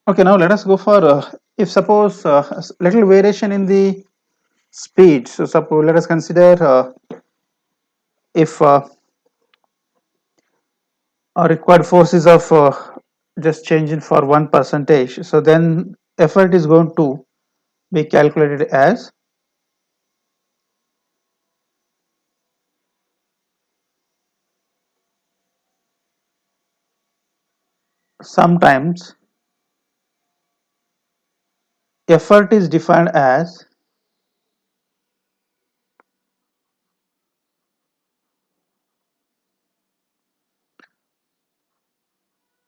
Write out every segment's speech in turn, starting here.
Okay, now let us go for if suppose little variation in the speed. So suppose let us consider if our required forces of just changing for 1%, so then effort is going to be calculated as sometimes effort is defined as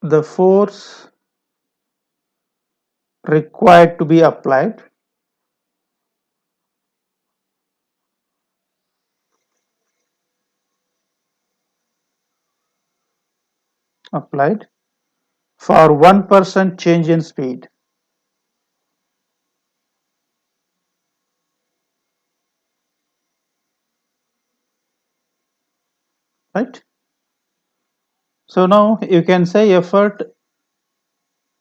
the force required to be applied for 1% change in speed, right? So now you can say effort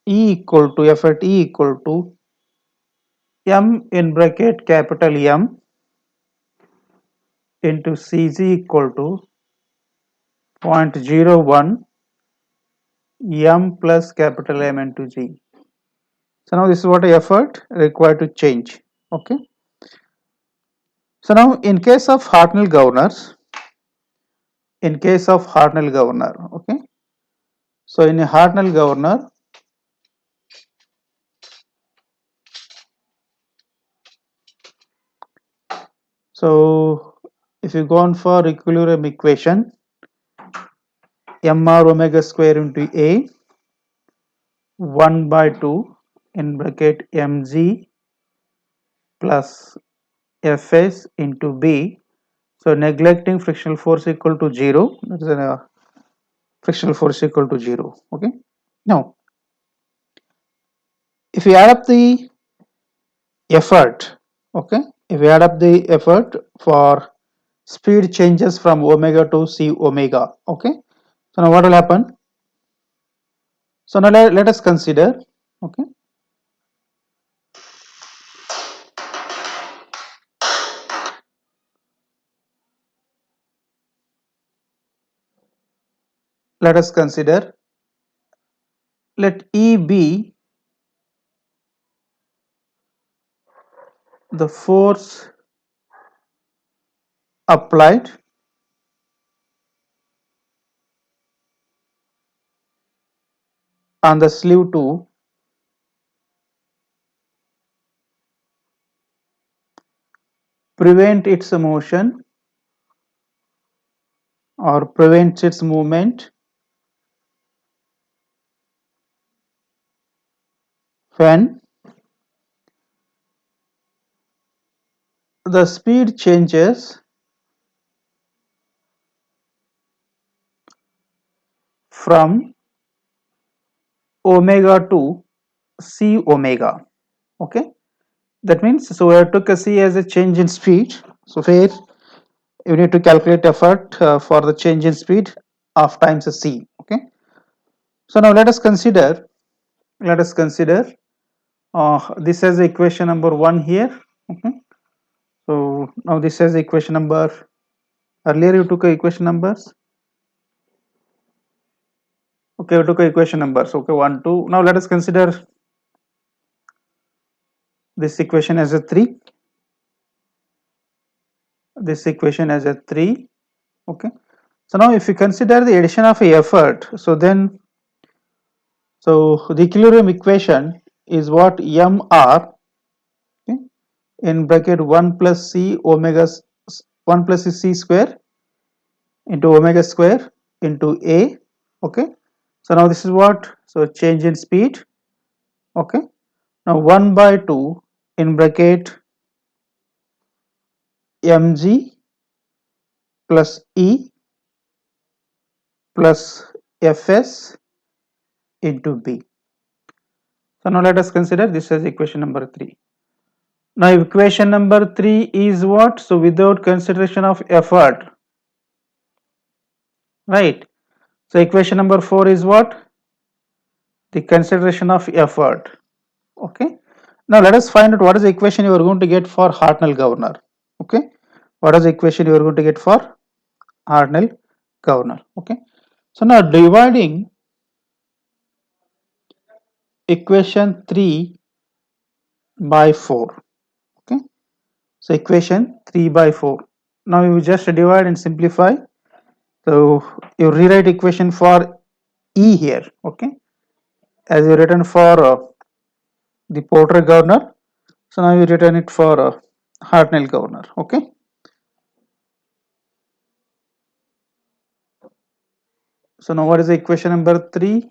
E equal to M in bracket capital M into Cg equal to 0.01 M plus capital M into G. So now this is what effort required to change. Okay. So now in case of Hartnell governor, okay. So in a Hartnell governor, so if you go on for equilibrium equation, mr omega square into A 1 by 2 in bracket mg plus fs into B. So neglecting frictional force equal to 0, that is a frictional force equal to 0. Okay. Now, if we add up the effort, okay, if we add up the effort for speed changes from omega to c omega, okay. So now what will happen? So now let us consider, okay. Let us consider, let E be the force applied on the sleeve to prevent its motion or prevents its movement when the speed changes from omega to c omega. Okay, that means, so I took a c as a change in speed. So here you need to calculate effort for the change in speed of times a c. Okay, so now let us consider this as equation number 1 here. Okay, so now this is equation number, earlier you took a equation numbers. Okay, we took a equation numbers. Okay, 1 2. Now let us consider this equation as a 3, this equation as a 3. Okay, so now if you consider the addition of a effort, so then, so the equilibrium equation is what mr, okay, in bracket 1 plus c omega 1 plus c square into omega square into a. Okay, so now this is what, so change in speed. Okay, now 1 by 2 in bracket mg plus e plus fs into b. So now let us consider this as equation number 3. Now equation number 3 is what? So without consideration of effort, right? So equation number 4 is what? the consideration of effort. Okay. Now let us find out what is the equation you are going to get for Hartnell-Governor. Okay. What is the equation you are going to get for Hartnell-Governor? Okay. So now dividing equation 3 by 4. Okay. So equation 3 by 4. Now you just divide and simplify. So you rewrite equation for E here. Okay. As you written for the Porter-Governor. So now you return it for Hartnell-Governor. Okay. So now what is the equation number 3?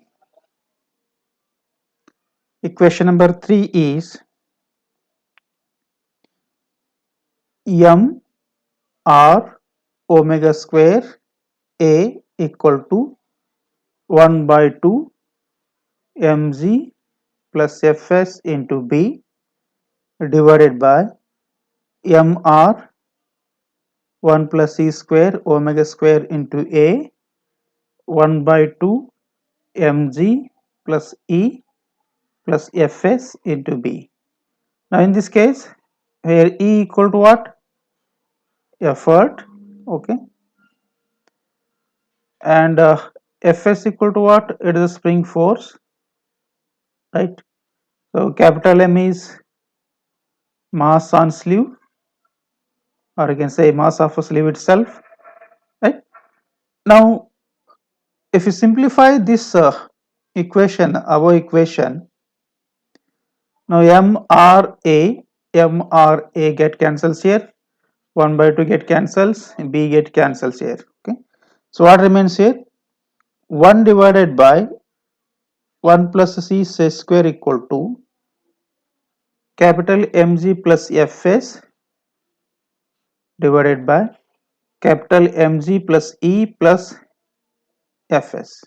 Equation number 3 is m r omega square a equal to 1 by 2 mg plus fs into b divided by mr 1 plus c square omega square into a 1 by 2 mg plus e plus fs into b. Now in this case, where E equal to what? Effort, okay, and Fs equal to what? It is a spring force, right? So capital M is mass on sleeve, or you can say mass of a sleeve itself, right? Now, if you simplify this equation, our equation, now MRA get cancels here, 1 by 2 get cancels, B get cancels here, okay? So what remains here? 1 divided by 1 plus c square equal to capital Mg plus Fs divided by capital Mg plus E plus Fs,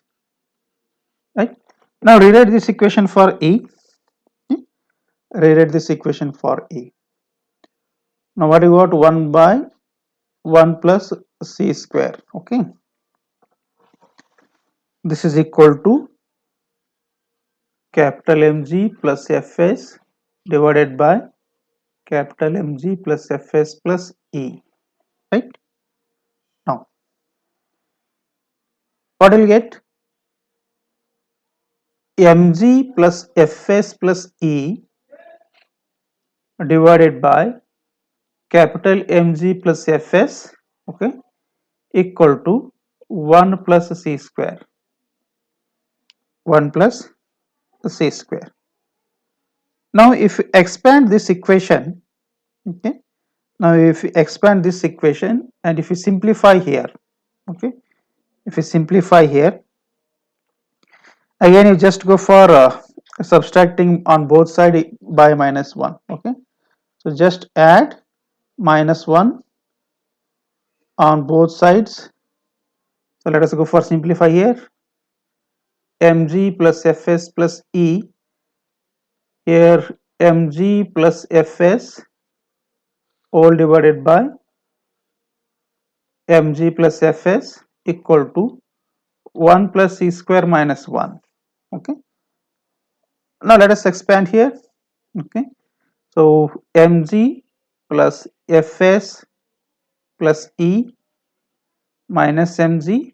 right? Now rewrite this equation for E. Rewrite this equation for E. Now what you got? 1 by 1 plus c square, okay? This is equal to capital Mg plus Fs divided by capital Mg plus Fs plus E, right? Now what will get? Mg plus Fs plus E divided by capital Mg plus Fs, okay, equal to 1 plus c square, 1 plus c square. Now if you expand this equation, okay, now if you expand this equation and if you simplify here, okay, if you simplify here, again you just go for subtracting on both sides by minus 1, okay. So just add minus 1 on both sides. So let us go for simplify here. Mg plus Fs plus E, here Mg plus Fs all divided by Mg plus Fs equal to 1 plus c square minus 1, okay. Now let us expand here, okay. So Mg plus Fs plus E minus Mg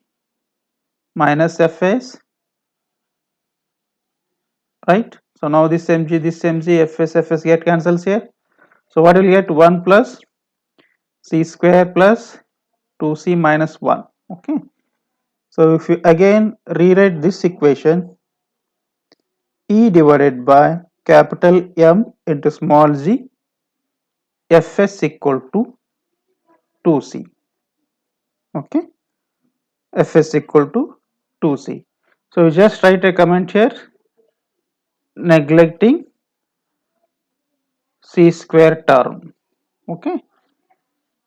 minus Fs, right? So now this Mg, Fs get cancels here. So what will get? 1 plus c square plus 2c minus 1, okay. So if you again rewrite this equation, E divided by capital M into small g, Fs equal to 2c, okay, Fs equal to 2c. So you just write a comment here, neglecting c square term, okay,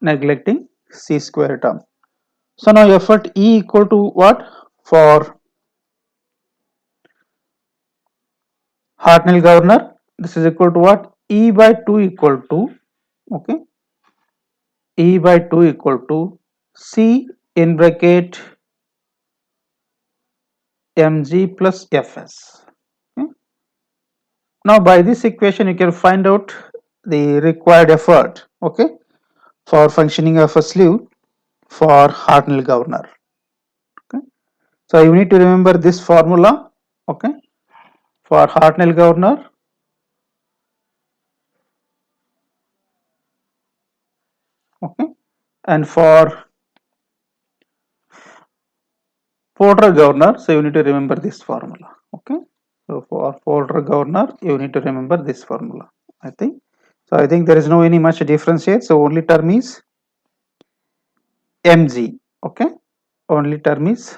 neglecting c square term. So now effort E equal to what? For Hartnell-Governor, this is equal to what? E by 2 equal to, okay, E by 2 equal to C in bracket Mg plus Fs, Now by this equation you can find out the required effort, okay, for functioning of a sleeve for Hartnell governor. Okay. So you need to remember this formula, okay, for Hartnell governor. Okay, and for Porter governor, so you need to remember this formula. Okay, so for Porter governor, you need to remember this formula. I think so. I think there is no any much difference here. So only term is mg. Okay, only term is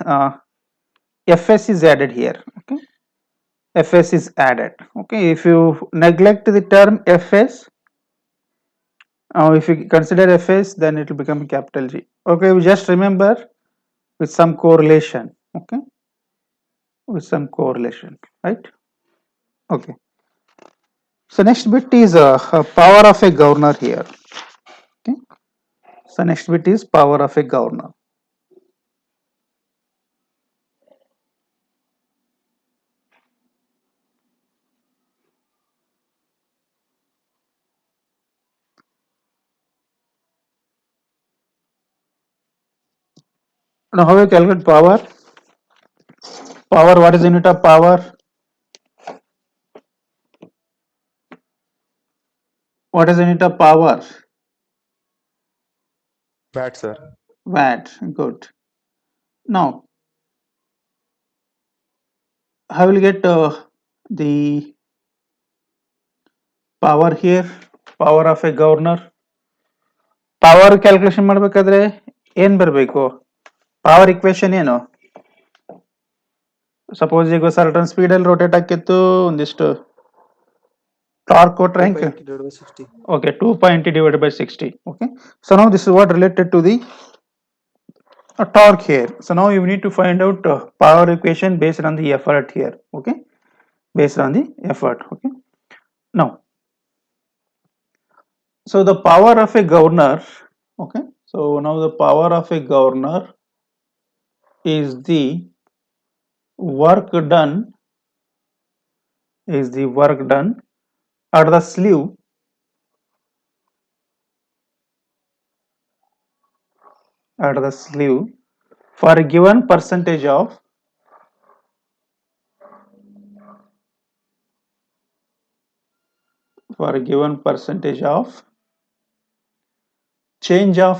fs is added here. Okay, fs is added. Okay, if you neglect the term fs, if you consider fs, then it will become capital G. Okay, we just remember with some correlation. Okay, with some correlation, right? Okay. So next bit is power of a governor here. Okay. So next bit is power of a governor. Now how we calculate power? Power, what is the unit of power? What is the unit of power? Watt, sir. Watt. Good. Now how will get the power here? Power of a governor. Power calculation ಮಾಡಬೇಕಾದ್ರೆ ಏನು ಬರಬೇಕು? Power equation ಏನು? Suppose ಈಗ certain speed ಅಲ್ಲಿ rotate ಹಾಕಿತ್ತು ಒಂದಿಷ್ಟು torque ಕೊಟ್ರೆ 2 divided by 60. Okay, 2.0 divided by 60. Okay, so now this is what related to the torque here. So now you need to find out power equation based on the effort here. Okay, based on the effort. Okay, now so the power of a governor. Okay, so now the power of a governor is the work done at the sleeve for a given percentage of change of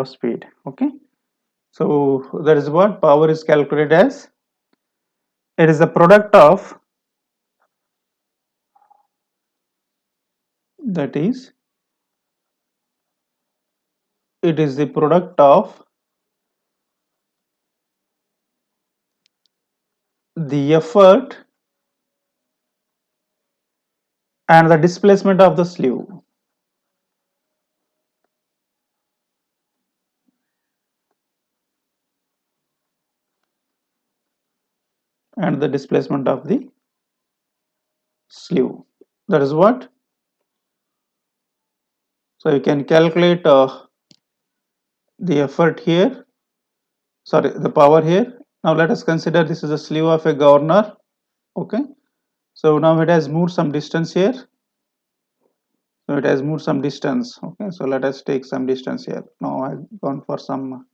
speed. Okay, so that is what power is calculated as. It is the product of, that is, it is the product of the effort and the displacement of the sleeve. And the displacement of the sleeve. That is what. So you can calculate the effort here. Sorry, the power here. Now let us consider this is a sleeve of a governor. Okay. So now it has moved some distance here. So it has moved some distance. Okay. So let us take some distance here. Now I've gone for some.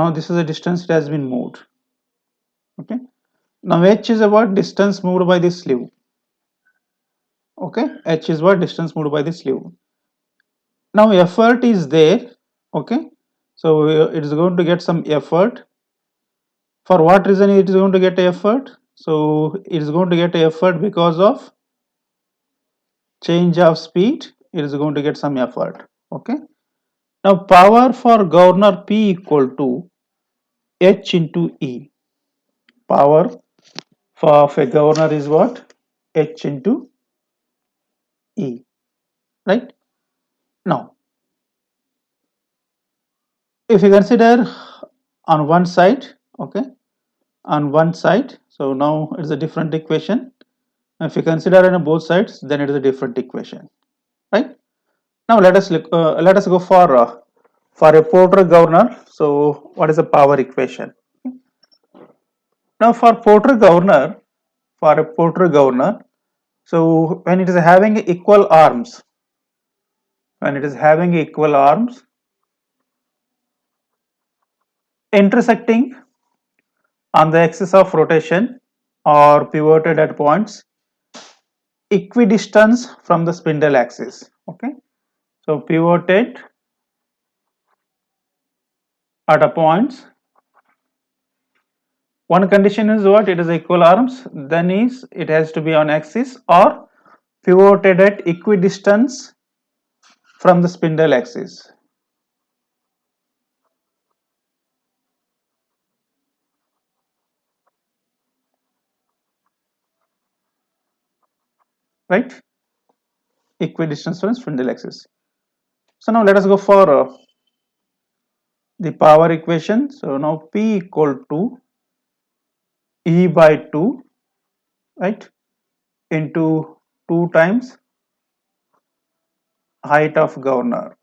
Now this is the distance it has been moved. Okay. Now h is what distance moved by the sleeve. Okay, h is what distance moved by the sleeve. Now effort is there. Okay, so it is going to get some effort. For what reason it is going to get effort? So it is going to get effort because of change of speed. It is going to get some effort. Okay. Now power for governor P equal to h into E. Power for a governor is what? H into E. Right. Now if you consider on one side, okay, on one side, so now it's a different equation. If you consider on both sides, then it is a different equation, right? Now let us look, let us go for for a Porter-Governor. So what is the power equation? Now for a Porter-Governor, so when it is having equal arms, intersecting on the axis of rotation or pivoted at points equidistant from the spindle axis. Okay, so pivoted at a points. One condition is what? It is equal arms, then is it has to be on axis or pivoted at equidistance from the spindle axis. Right? Equidistance from spindle axis. So now let us go for the power equation. So now P equal to E by 2, right, into 2 times height of governor.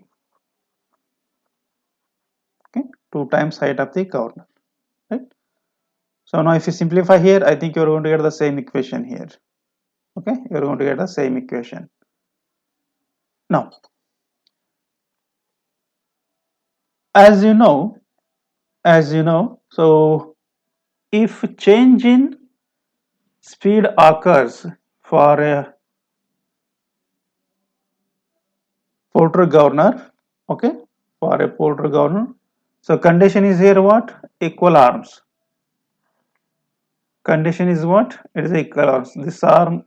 Okay, 2 times height of the governor. Right. So now if you simplify here, I think you are going to get the same equation here. Okay, you are going to get the same equation. Now, as you know, so if change in speed occurs for a Porter-Governor, okay, for a Porter-Governor, so condition is here what? Equal arms. Condition is what? It is equal arms. This arm,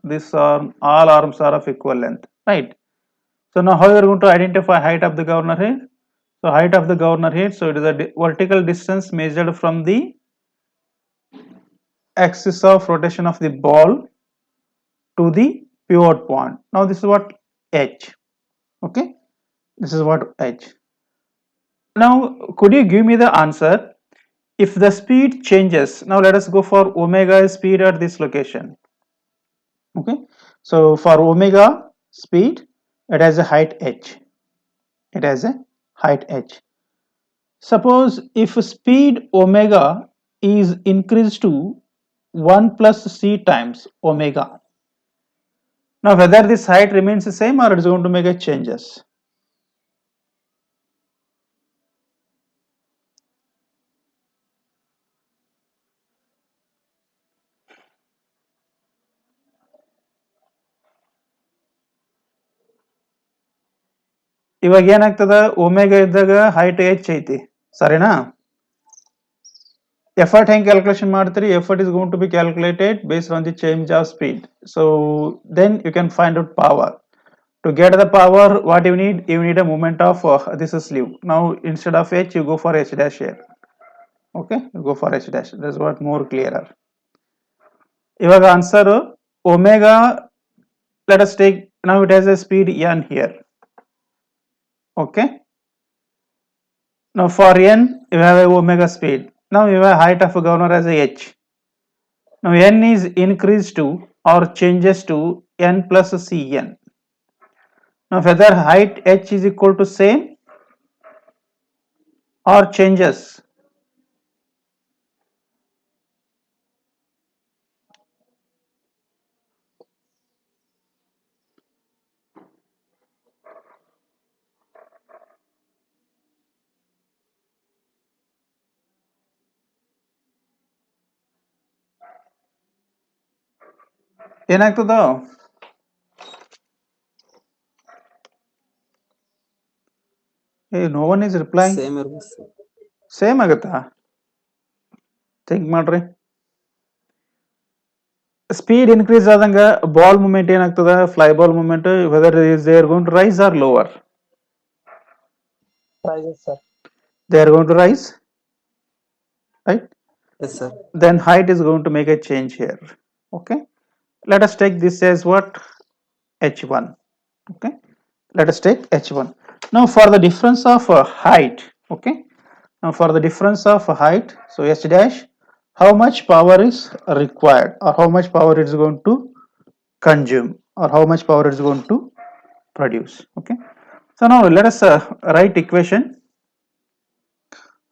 all arms are of equal length, right? So now how you are going to identify height of the governor here? So height of the governor here, so it is a vertical distance measured from the axis of rotation of the ball to the pivot point. Now this is what H. Okay, this is what H. Now could you give me the answer if the speed changes? Now let us go for omega speed at this location. Okay, so for omega speed, it has a height H. It has a height H. Suppose if speed omega is increased to 1 plus c times omega. Now whether this height remains the same or it is going to make a changes. ಇವಾಗ ಏನಾಗ್ತದ omega ಇದ್ದಾಗ height H ಐತಿ ಸರಿನಾ effort ಹೆಂಗೆ calculation ಮಾಡ್ತೀರಿ effort is going to be calculated based on the change of speed, so then you can find out power. To get the power, what you need a moment of this is sleeve. Now instead of h you go for h dash here. Okay, you go for h dash. That's what more clearer. ಇವಾಗ answer omega, let us take, now it has a speed n here. Okay, now for n you have a omega speed. Now you have height of a governor as a h. Now n is increased to or changes to n plus cn. Now whether height h is equal to same or changes. ಏನಾಗ್ತದ no one is replying. Same ಆಗುತ್ತಾ think ಮಾಡ್ರಿ. Speed increase ಆದಂಗ ball movement ಏನಾಗ್ತದ fly ball movement whether is they are going to rise or lower? Rises, sir. They are going to rise, right? Yes, sir. Then height is going to make a change here. Okay, let us take this as what? h1. Okay, let us take h1. Now for the difference of height, okay, now for the difference of height, so h dash, how much power is required or how much power it is going to consume or how much power it is going to produce. Okay, so now let us write equation.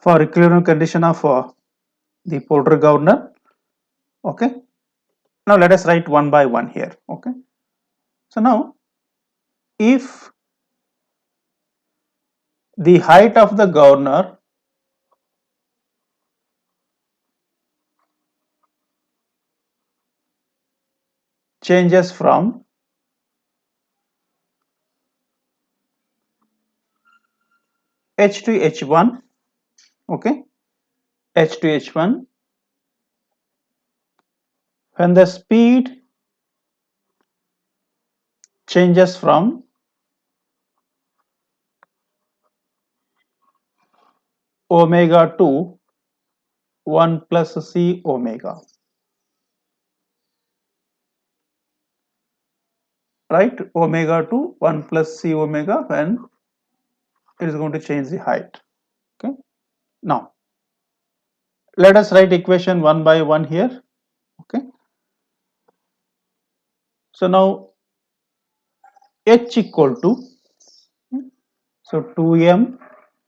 for equilibrium condition of the Porter governor. Okay. Now let us write one by one here. Okay. So now if the height of the governor changes from h to h1, okay, h to h1, when the speed changes from omega to 1 plus c omega, right, omega to 1 plus c omega when it is going to change the height. Okay. Now let us write equation one by one here. Okay. So now h equal to, so 2m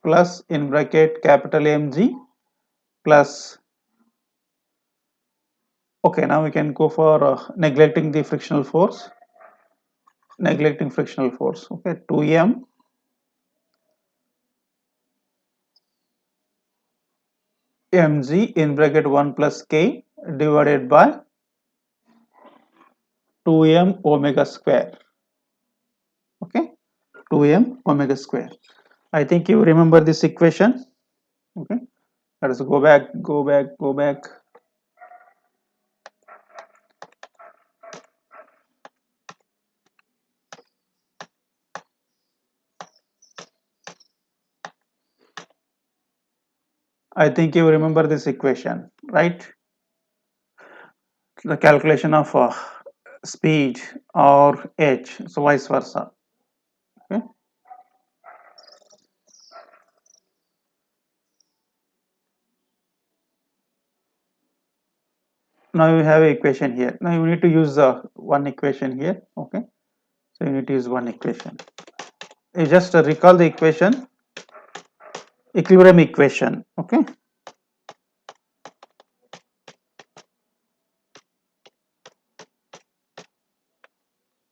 plus in bracket capital Mg plus, okay, now we can go for neglecting frictional force, okay, 2m mg in bracket 1 plus k divided by 2m omega square, okay, 2m omega square. I think you remember this equation. Okay, let us go back. I think you remember this equation, right? The calculation of speed or h, so vice versa. Okay. Now you have an equation here. Now you need to use one equation here. Okay, so you need to use one equation. You just recall the equation, equilibrium equation. Okay.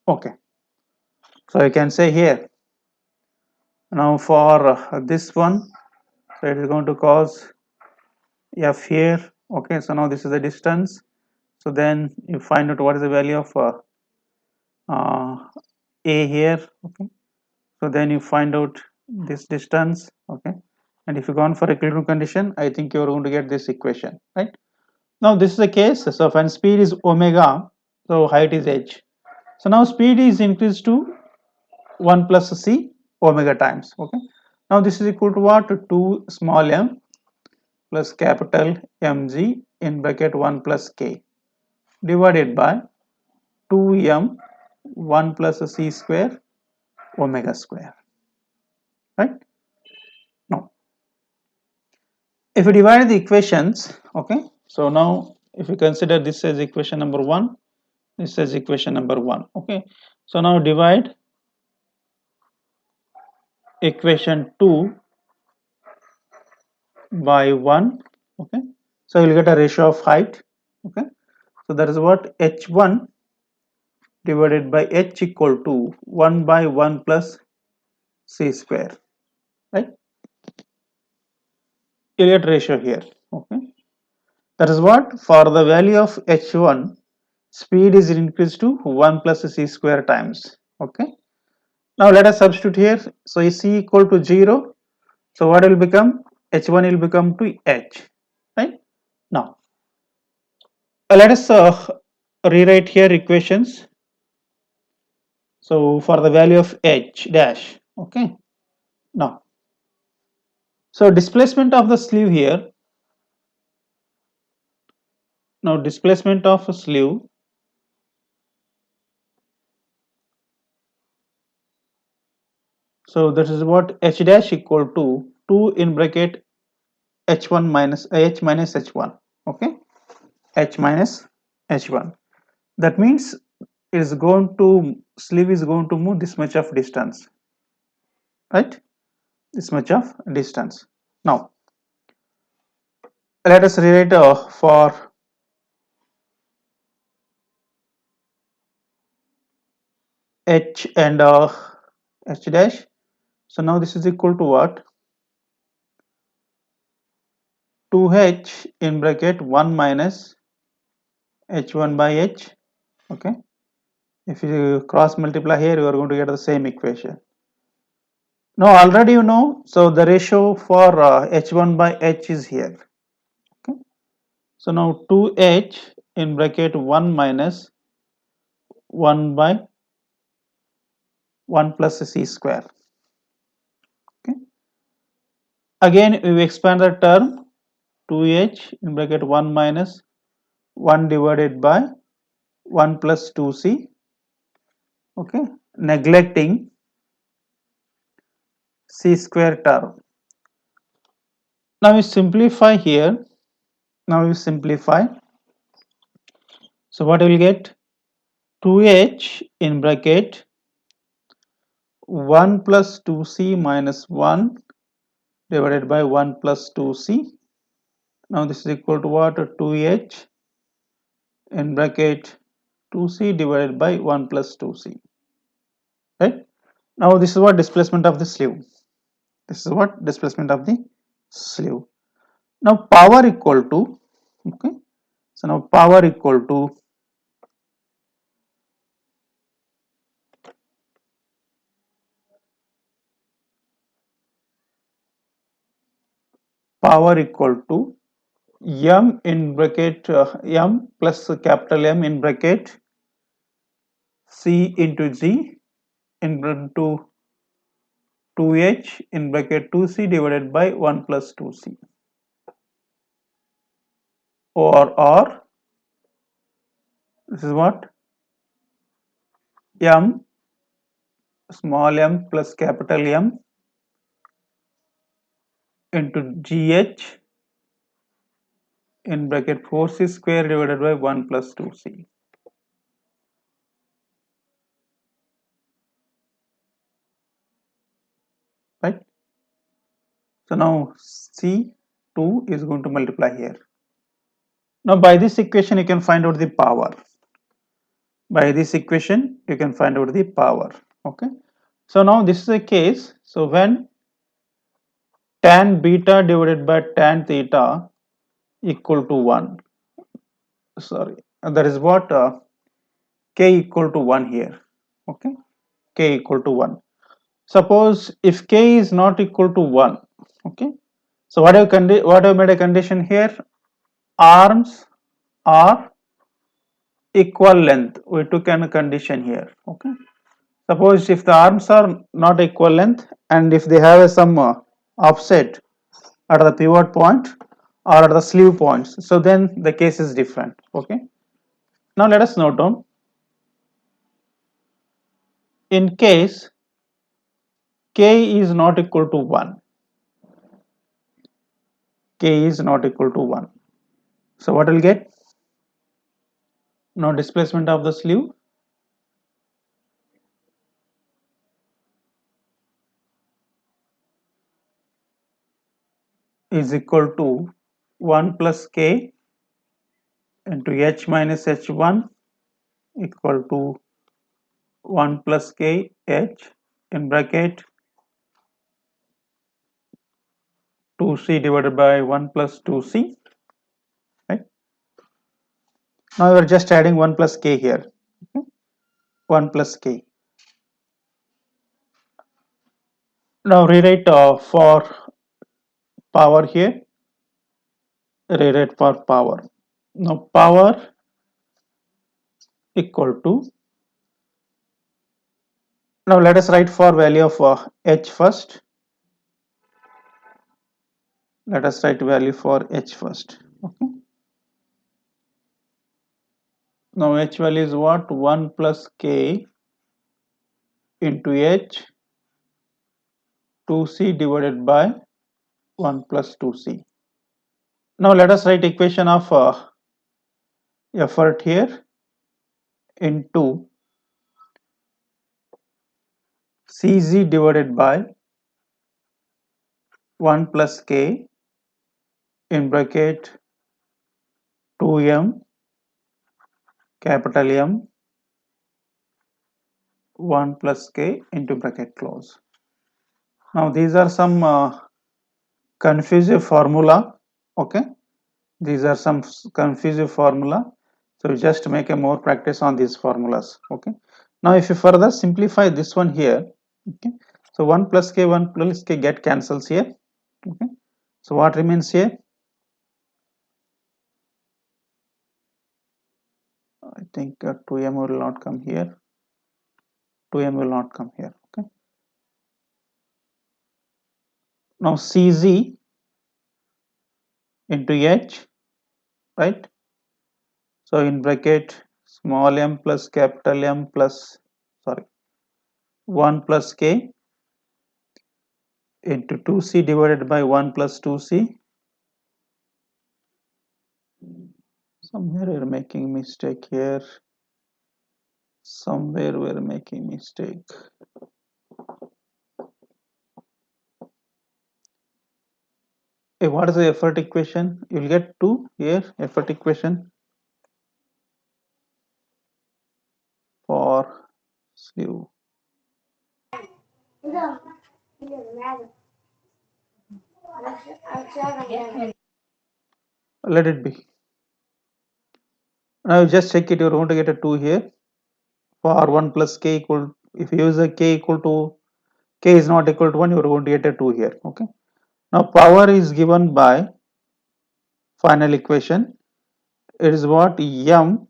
Okay. So you can say here. Now for this one, so it is going to cause f here. Okay. So now this is the distance. So then you find out what is the value of a here. Okay. So then you find out this distance. Okay. And if you go on for equilibrium condition, I think you are going to get this equation, right? Now this is the case. So when speed is omega, so height is h. So now speed is increased to 1 plus c omega times. Okay. Now this is equal to what? 2 small m plus capital Mg in bracket 1 plus k divided by 2m 1 plus c square omega square, right? Now if you divide the equations, okay, so now if you consider this as equation number 1, this is equation number 1, okay, so now divide equation 2 by 1, okay, so you will get a ratio of height, okay, so that is what h1 divided by h equal to 1 by 1 plus c square, right, you get ratio here, okay, that is what for the value of h1 speed is increased to 1 plus c square times, okay. Now let us substitute here, so c equal to 0, so what will become, h1 will become to h, right. Now let us rewrite here equations, so for the value of h dash, okay. Now so displacement of the sleeve here, now displacement of a sleeve, so that is what h dash equal to 2 in bracket h1 minus h minus h1, okay, h minus h1, that means it is going to, sleeve is going to move this much of distance, right, this much of distance. Now let us rewrite for h and h dash. So now this is equal to what? 2h in bracket 1 minus h1 by h. Okay, if you cross multiply here, you are going to get the same equation. Now already you know, so the ratio for h1 by h is here. Okay, so now 2h in bracket 1 minus 1 by 1 plus c square. Okay, again we expand the term 2h in bracket 1 minus 1 divided by 1 plus 2c. Okay, neglecting c square term. Now we simplify here. Now we simplify. So what we will get? 2h in bracket 1 plus 2c minus 1 divided by 1 plus 2c. Now this is equal to what? 2h in bracket 2c divided by 1 plus 2c. Right? Now this is what displacement of the sleeve. This is what displacement of the sleeve. Now power equal to, okay, so now power equal to m in bracket m plus capital M in bracket c into g into 2h in bracket 2c divided by 1 plus 2c, or this is what m small m plus capital M into gh in bracket 4c square divided by 1 plus 2c. Right? So now C2 is going to multiply here. Now by this equation you can find out the power. By this equation you can find out the power. Okay. So now this is a case. So when tan beta divided by tan theta equal to 1. Sorry, that is what k equal to 1 here. Okay. K equal to 1. Suppose if k is not equal to 1. Okay. So what have made a condition here? Arms are equal length. We took a condition here. Okay, suppose if the arms are not equal length and if they have some offset at the pivot point or at the sleeve points, so then the case is different. Okay, now let us note down, in case k is not equal to 1, k is not equal to 1, so what will get? Now displacement of the sleeve is equal to 1 plus k into h minus h1 equal to 1 plus k h in bracket 2c divided by 1 plus 2c. Right? Now we are just adding 1 plus k here. Okay? 1 plus k. Now rewrite for power here. Rewrite for power. Now power equal to. Now let us write for value of h first. Let us write value for h first. Okay. Now h value is what? 1 plus k into h 2c divided by 1 plus 2c. Now let us write equation of effort here into Cz divided by 1 plus k in bracket 2m capital M 1 plus k into bracket close. Now these are some confusive formula. Okay, these are some confusive formula, so just make a more practice on these formulas. Okay, now if you further simplify this one here, okay, so 1 plus k get cancels here. Okay, so what remains here? I think 2m will not come here, 2m will not come here. Okay, now cz into h, right? So in bracket small m plus capital M plus, sorry, 1 plus k into 2c divided by 1 plus 2c. Somewhere we're making mistake here. Somewhere we're making mistake. Hey, what is the effort equation? You'll get 2 here, effort equation for sleeve. Let it be. Now you just check it, you're going to get a 2 here for 1 plus k equal, if you use a k equal to, k is not equal to 1, you're going to get a 2 here. Okay. Now power is given by final equation. It is what? M,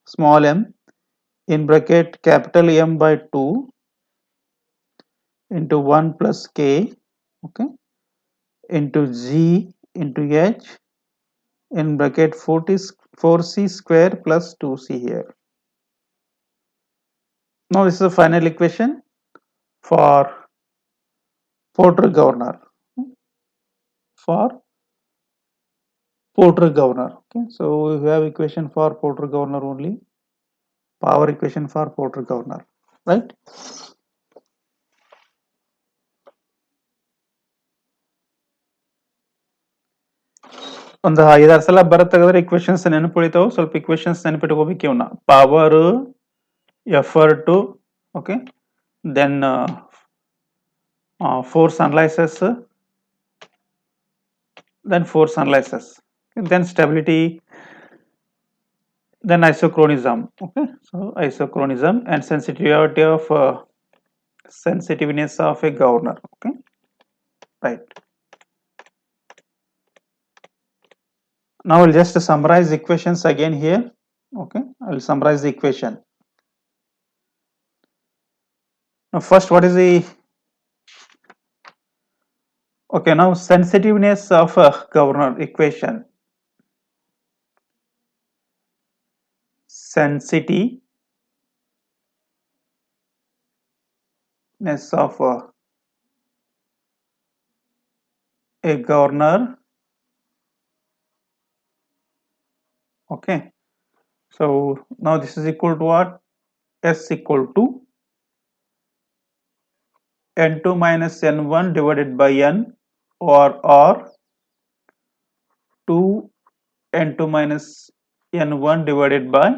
small m, in bracket capital M by 2 into 1 plus k, okay, into g into h in bracket 4c square plus 2c here. Now this is the final equation for Porter governor. For Porter governor. Okay, so we have equation for Porter governor only. Power equation for Porter governor, right? ಒಂದು 5-6 ಸಲ ಬರತ್ತಾಗದ್ರೆ equations ನೆನಪುಳಿತಾವು, ಸ್ವಲ್ಪ equations ನೆನಪಿಟ್ಕೋಬೇಕು ಇವನ್ನ. Power, effort, okay, then force analysis, then force analysis, then stability, then isochronism. Okay, so isochronism and sensitivity of sensitiveness of a governor. Okay, right. Now I'll just summarize equations again here. Okay, I will summarize the equation. Now first, what is the, okay, now sensitiveness of a governor equation. Sensitiveness of a governor. Okay, so now this is equal to what? S equal to n2 minus n1 divided by n, or 2 n2 minus n1 divided by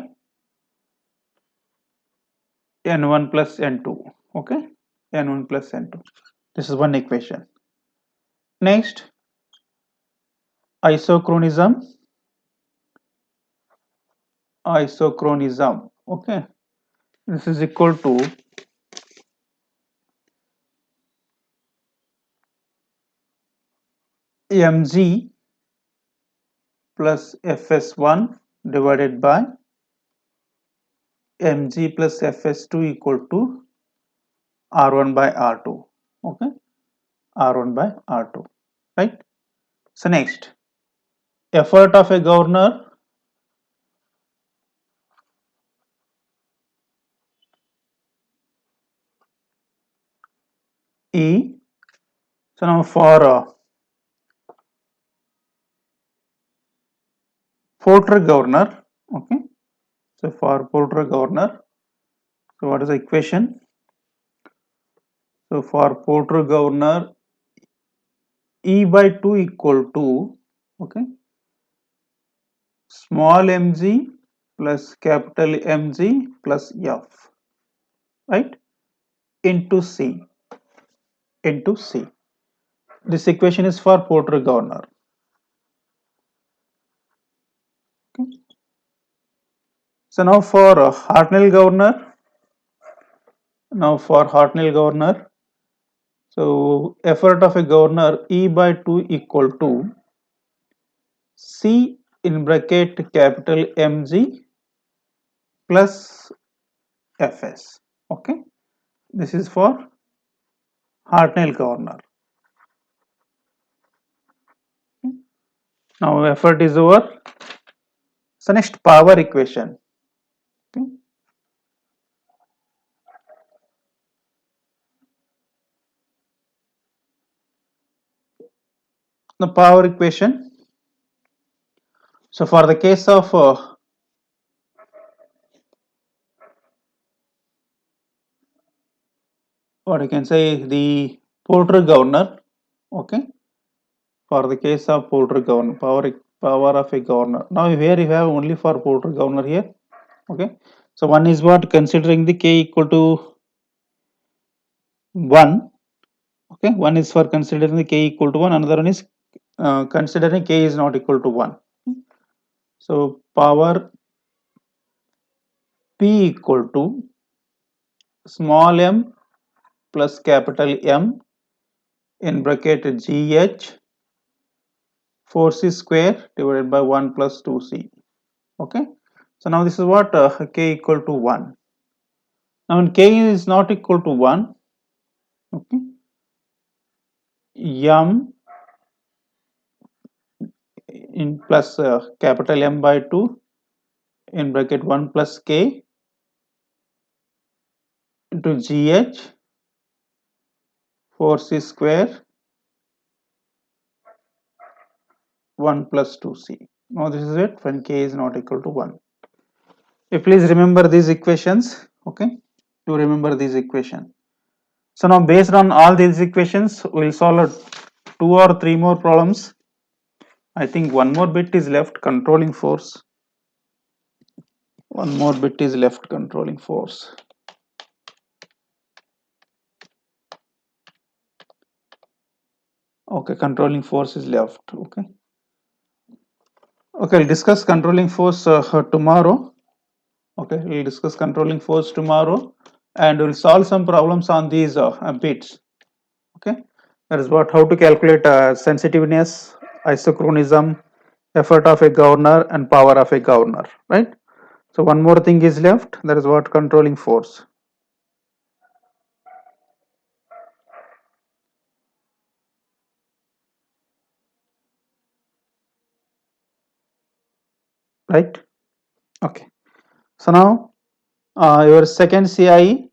n1 plus n2. Okay, n1 plus n2. This is one equation. Next, isochronism. Okay, this is equal to mg plus fs1 divided by mg plus fs2 equal to r1 by r2. Okay, r1 by r2, right? So next, effort of a governor, E. So now for Porter governor, okay, so for Porter governor, so what is the equation? So for Porter governor, E by 2 equal to okay, small mg plus capital Mg plus F, right, into C, into C. This equation is for Porter-Governor. Okay. So now for Hartnell-Governor, so effort of a governor E by 2 equal to C in bracket capital Mg plus Fs. Okay, this is for Hartnell-Governor. Now effort is over. So next power equation. Okay. The power equation. So for the case of what you can say, the Porter-Governor, okay, for the case of Porter-Governor, power of a governor. Now here you have only for Porter-Governor here, okay. So one is what, considering the k equal to 1, okay, one is for considering the k equal to 1, another one is considering k is not equal to 1. So power P equal to small m plus capital M in bracket GH 4c square divided by 1 plus 2c. Okay. So now this is what k equal to 1. Now when k is not equal to 1, okay, m in plus capital M by 2 in bracket 1 plus k into GH 4c square 1 plus 2c. Now this is it when k is not equal to 1. You please remember these equations, okay, to remember these equations. So now based on all these equations, we will solve 2 or 3 more problems. I think one more bit is left, controlling force. One more bit is left, controlling force. Okay, controlling force is left. Okay. Okay, we'll discuss controlling force tomorrow. Okay, we'll discuss controlling force tomorrow, and we'll solve some problems on these bits. Okay, that is what, how to calculate sensitiveness, isochronism, effort of a governor, and power of a governor, right? So one more thing is left, that is what, controlling force. Right. Okay. So now your second CIE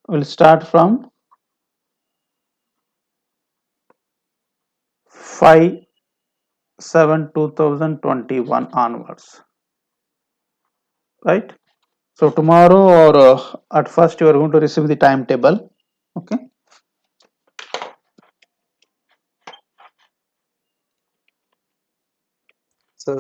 will start from 5/7/2021 onwards. Right. So tomorrow or at first you are going to receive the timetable. Okay. So